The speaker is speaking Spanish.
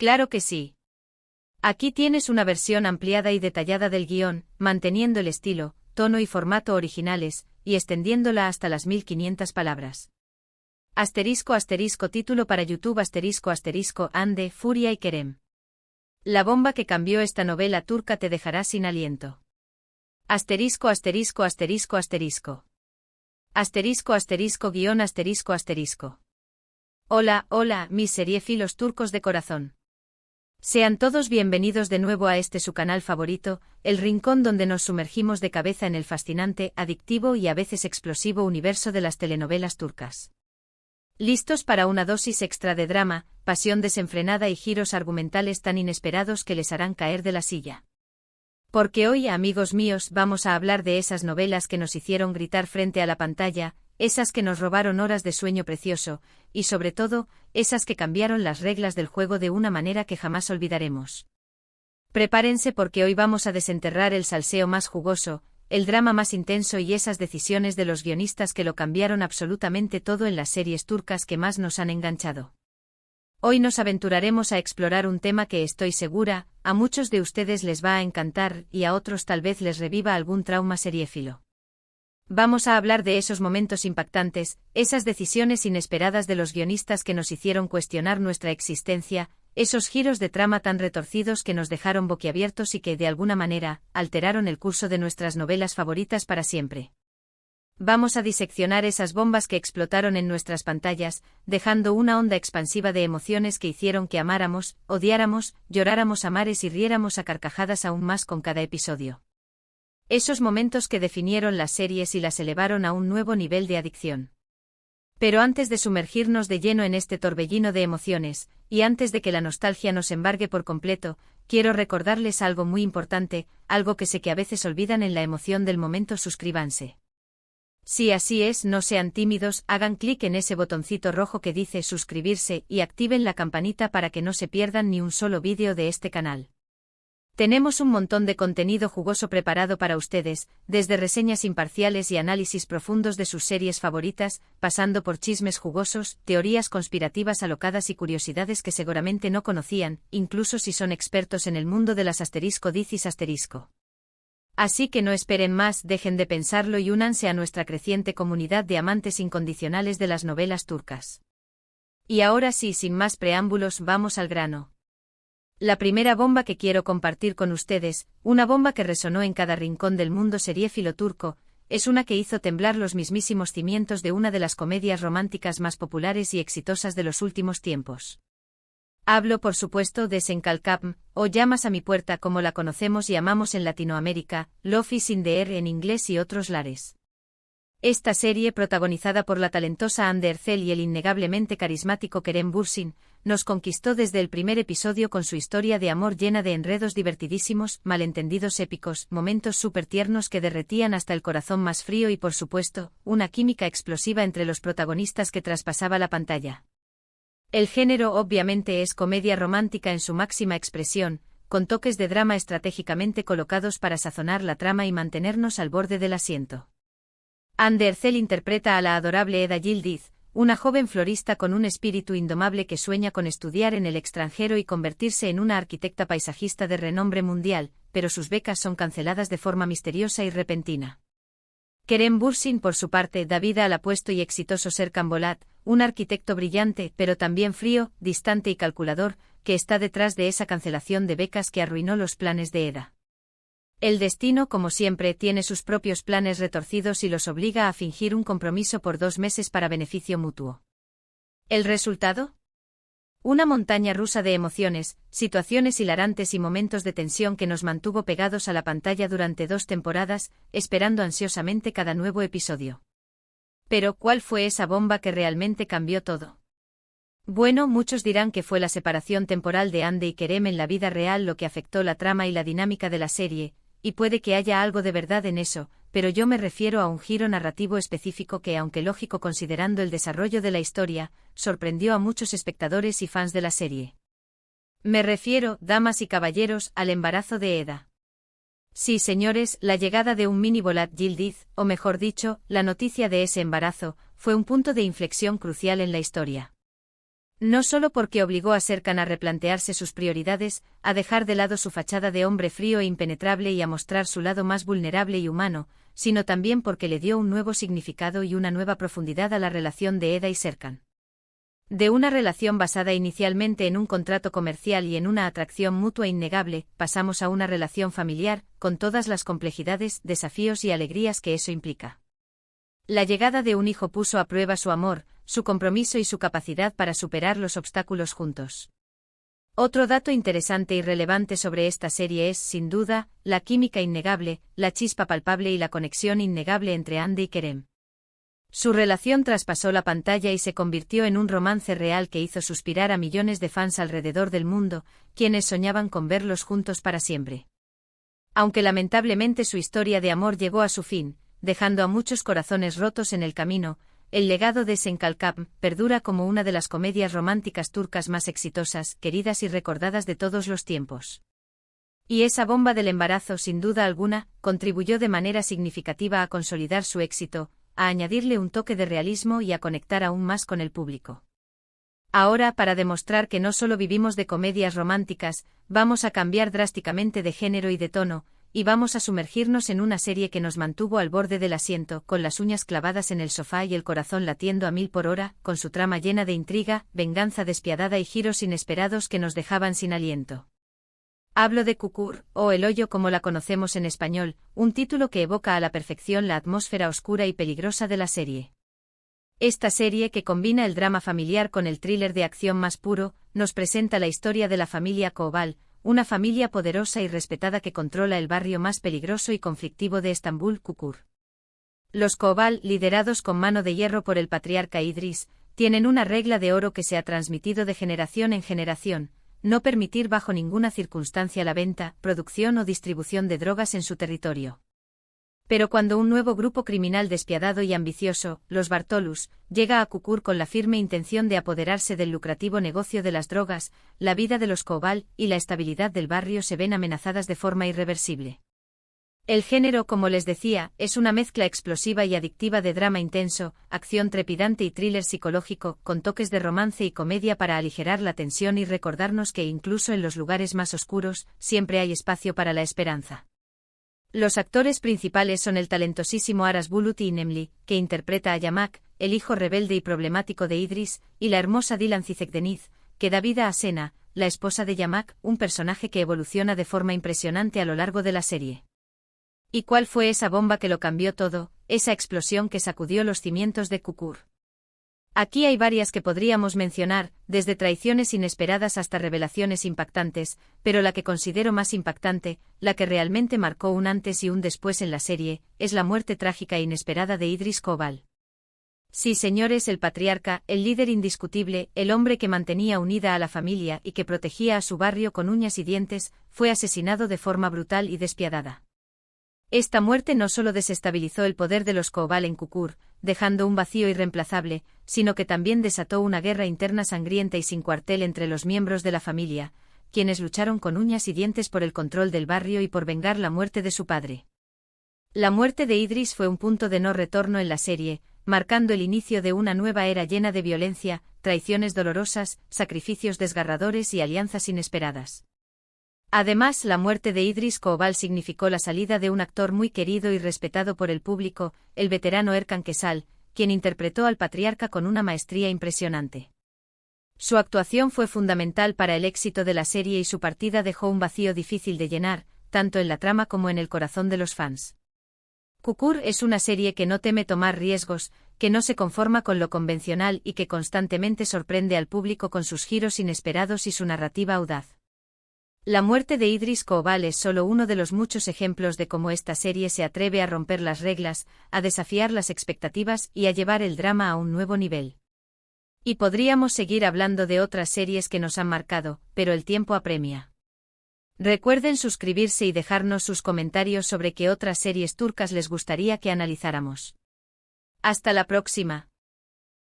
Claro que sí. Aquí tienes una versión ampliada y detallada del guión, manteniendo el estilo, tono y formato originales, y extendiéndola hasta las 1500 palabras. *** Título para YouTube *** Ande, Furia y Kerem. La bomba que cambió esta novela turca te dejará sin aliento. ************************************************************************************************************************************************************************************************************************************************************************************************************************************************************************ **************************************************************************************************************Hola, hola, mis seriéfilos turcos de corazón. Sean todos bienvenidos de nuevo a su canal favorito, el rincón donde nos sumergimos de cabeza en el fascinante, adictivo y a veces explosivo universo de las telenovelas turcas. ¿Listos para una dosis extra de drama, pasión desenfrenada y giros argumentales tan inesperados que les harán caer de la silla? Porque hoy, amigos míos, vamos a hablar de esas novelas que nos hicieron gritar frente a la pantalla, esas que nos robaron horas de sueño precioso, y sobre todo, esas que cambiaron las reglas del juego de una manera que jamás olvidaremos. Prepárense porque hoy vamos a desenterrar el salseo más jugoso, el drama más intenso y esas decisiones de los guionistas que lo cambiaron absolutamente todo en las series turcas que más nos han enganchado. Hoy nos aventuraremos a explorar un tema que estoy segura, a muchos de ustedes les va a encantar y a otros tal vez les reviva algún trauma seriéfilo. Vamos a hablar de esos momentos impactantes, esas decisiones inesperadas de los guionistas que nos hicieron cuestionar nuestra existencia, esos giros de trama tan retorcidos que nos dejaron boquiabiertos y que, de alguna manera, alteraron el curso de nuestras novelas favoritas para siempre. Vamos a diseccionar esas bombas que explotaron en nuestras pantallas, dejando una onda expansiva de emociones que hicieron que amáramos, odiáramos, lloráramos a mares y riéramos a carcajadas aún más con cada episodio. Esos momentos que definieron las series y las elevaron a un nuevo nivel de adicción. Pero antes de sumergirnos de lleno en este torbellino de emociones, y antes de que la nostalgia nos embargue por completo, quiero recordarles algo muy importante, algo que sé que a veces olvidan en la emoción del momento. Suscríbanse. Si así es, no sean tímidos, hagan clic en ese botoncito rojo que dice suscribirse y activen la campanita para que no se pierdan ni un solo vídeo de este canal. Tenemos un montón de contenido jugoso preparado para ustedes, desde reseñas imparciales y análisis profundos de sus series favoritas, pasando por chismes jugosos, teorías conspirativas alocadas y curiosidades que seguramente no conocían, incluso si son expertos en el mundo de las ****dicis****. Así que no esperen más, dejen de pensarlo y únanse a nuestra creciente comunidad de amantes incondicionales de las novelas turcas. Y ahora sí, sin más preámbulos, vamos al grano. La primera bomba que quiero compartir con ustedes, una bomba que resonó en cada rincón del mundo seriéfilo turco, es una que hizo temblar los mismísimos cimientos de una de las comedias románticas más populares y exitosas de los últimos tiempos. Hablo, por supuesto, de Sen Kalkapm, o Llamas a mi puerta como la conocemos y amamos en Latinoamérica, Love is in the air en inglés y otros lares. Esta serie, protagonizada por la talentosa Hande Erçel y el innegablemente carismático Kerem Bürsin, nos conquistó desde el primer episodio con su historia de amor llena de enredos divertidísimos, malentendidos épicos, momentos súper tiernos que derretían hasta el corazón más frío y, por supuesto, una química explosiva entre los protagonistas que traspasaba la pantalla. El género obviamente es comedia romántica en su máxima expresión, con toques de drama estratégicamente colocados para sazonar la trama y mantenernos al borde del asiento. Hande Erçel interpreta a la adorable Eda Yildiz, una joven florista con un espíritu indomable que sueña con estudiar en el extranjero y convertirse en una arquitecta paisajista de renombre mundial, pero sus becas son canceladas de forma misteriosa y repentina. Kerem Bürsin, por su parte, da vida al apuesto y exitoso Serkan Bolat, un arquitecto brillante, pero también frío, distante y calculador, que está detrás de esa cancelación de becas que arruinó los planes de Eda. El destino, como siempre, tiene sus propios planes retorcidos y los obliga a fingir un compromiso por 2 meses para beneficio mutuo. ¿El resultado? Una montaña rusa de emociones, situaciones hilarantes y momentos de tensión que nos mantuvo pegados a la pantalla durante 2 temporadas, esperando ansiosamente cada nuevo episodio. Pero, ¿cuál fue esa bomba que realmente cambió todo? Bueno, muchos dirán que fue la separación temporal de Hande y Kerem en la vida real lo que afectó la trama y la dinámica de la serie, y puede que haya algo de verdad en eso, pero yo me refiero a un giro narrativo específico que, aunque lógico considerando el desarrollo de la historia, sorprendió a muchos espectadores y fans de la serie. Me refiero, damas y caballeros, al embarazo de Eda. Sí, señores, la llegada de un mini Bolat Yildiz, o mejor dicho, la noticia de ese embarazo, fue un punto de inflexión crucial en la historia. No solo porque obligó a Serkan a replantearse sus prioridades, a dejar de lado su fachada de hombre frío e impenetrable y a mostrar su lado más vulnerable y humano, sino también porque le dio un nuevo significado y una nueva profundidad a la relación de Eda y Serkan. De una relación basada inicialmente en un contrato comercial y en una atracción mutua innegable, pasamos a una relación familiar, con todas las complejidades, desafíos y alegrías que eso implica. La llegada de un hijo puso a prueba su amor, su compromiso y su capacidad para superar los obstáculos juntos. Otro dato interesante y relevante sobre esta serie es, sin duda, la química innegable, la chispa palpable y la conexión innegable entre Hande y Kerem. Su relación traspasó la pantalla y se convirtió en un romance real que hizo suspirar a millones de fans alrededor del mundo, quienes soñaban con verlos juntos para siempre. Aunque lamentablemente su historia de amor llegó a su fin, dejando a muchos corazones rotos en el camino, el legado de Senkalkap perdura como una de las comedias románticas turcas más exitosas, queridas y recordadas de todos los tiempos. Y esa bomba del embarazo, sin duda alguna, contribuyó de manera significativa a consolidar su éxito, a añadirle un toque de realismo y a conectar aún más con el público. Ahora, para demostrar que no solo vivimos de comedias románticas, vamos a cambiar drásticamente de género y de tono, y vamos a sumergirnos en una serie que nos mantuvo al borde del asiento, con las uñas clavadas en el sofá y el corazón latiendo a 1000 por hora, con su trama llena de intriga, venganza despiadada y giros inesperados que nos dejaban sin aliento. Hablo de Kukur, o El Hoyo como la conocemos en español, un título que evoca a la perfección la atmósfera oscura y peligrosa de la serie. Esta serie, que combina el drama familiar con el thriller de acción más puro, nos presenta la historia de la familia Koval, una familia poderosa y respetada que controla el barrio más peligroso y conflictivo de Estambul, Kukur. Los Koval, liderados con mano de hierro por el patriarca Idris, tienen una regla de oro que se ha transmitido de generación en generación: no permitir bajo ninguna circunstancia la venta, producción o distribución de drogas en su territorio. Pero cuando un nuevo grupo criminal despiadado y ambicioso, los Bartolus, llega a Kukur con la firme intención de apoderarse del lucrativo negocio de las drogas, la vida de los Koval y la estabilidad del barrio se ven amenazadas de forma irreversible. El género, como les decía, es una mezcla explosiva y adictiva de drama intenso, acción trepidante y thriller psicológico, con toques de romance y comedia para aligerar la tensión y recordarnos que incluso en los lugares más oscuros, siempre hay espacio para la esperanza. Los actores principales son el talentosísimo Aras Bulut İynemli, que interpreta a Yamak, el hijo rebelde y problemático de Idris, y la hermosa Dilan Cizekdeniz, que da vida a Sena, la esposa de Yamak, un personaje que evoluciona de forma impresionante a lo largo de la serie. ¿Y cuál fue esa bomba que lo cambió todo, esa explosión que sacudió los cimientos de Kukur? Aquí hay varias que podríamos mencionar, desde traiciones inesperadas hasta revelaciones impactantes, pero la que considero más impactante, la que realmente marcó un antes y un después en la serie, es la muerte trágica e inesperada de Idris Koval. Sí, señores, el patriarca, el líder indiscutible, el hombre que mantenía unida a la familia y que protegía a su barrio con uñas y dientes, fue asesinado de forma brutal y despiadada. Esta muerte no solo desestabilizó el poder de los Koval en Kukur, dejando un vacío irreemplazable, sino que también desató una guerra interna sangrienta y sin cuartel entre los miembros de la familia, quienes lucharon con uñas y dientes por el control del barrio y por vengar la muerte de su padre. La muerte de Idris fue un punto de no retorno en la serie, marcando el inicio de una nueva era llena de violencia, traiciones dolorosas, sacrificios desgarradores y alianzas inesperadas. Además, la muerte de Idris Koval significó la salida de un actor muy querido y respetado por el público, el veterano Erkan Kesal, quien interpretó al patriarca con una maestría impresionante. Su actuación fue fundamental para el éxito de la serie y su partida dejó un vacío difícil de llenar, tanto en la trama como en el corazón de los fans. Kukur es una serie que no teme tomar riesgos, que no se conforma con lo convencional y que constantemente sorprende al público con sus giros inesperados y su narrativa audaz. La muerte de Idris Koval es solo uno de los muchos ejemplos de cómo esta serie se atreve a romper las reglas, a desafiar las expectativas y a llevar el drama a un nuevo nivel. Y podríamos seguir hablando de otras series que nos han marcado, pero el tiempo apremia. Recuerden suscribirse y dejarnos sus comentarios sobre qué otras series turcas les gustaría que analizáramos. Hasta la próxima.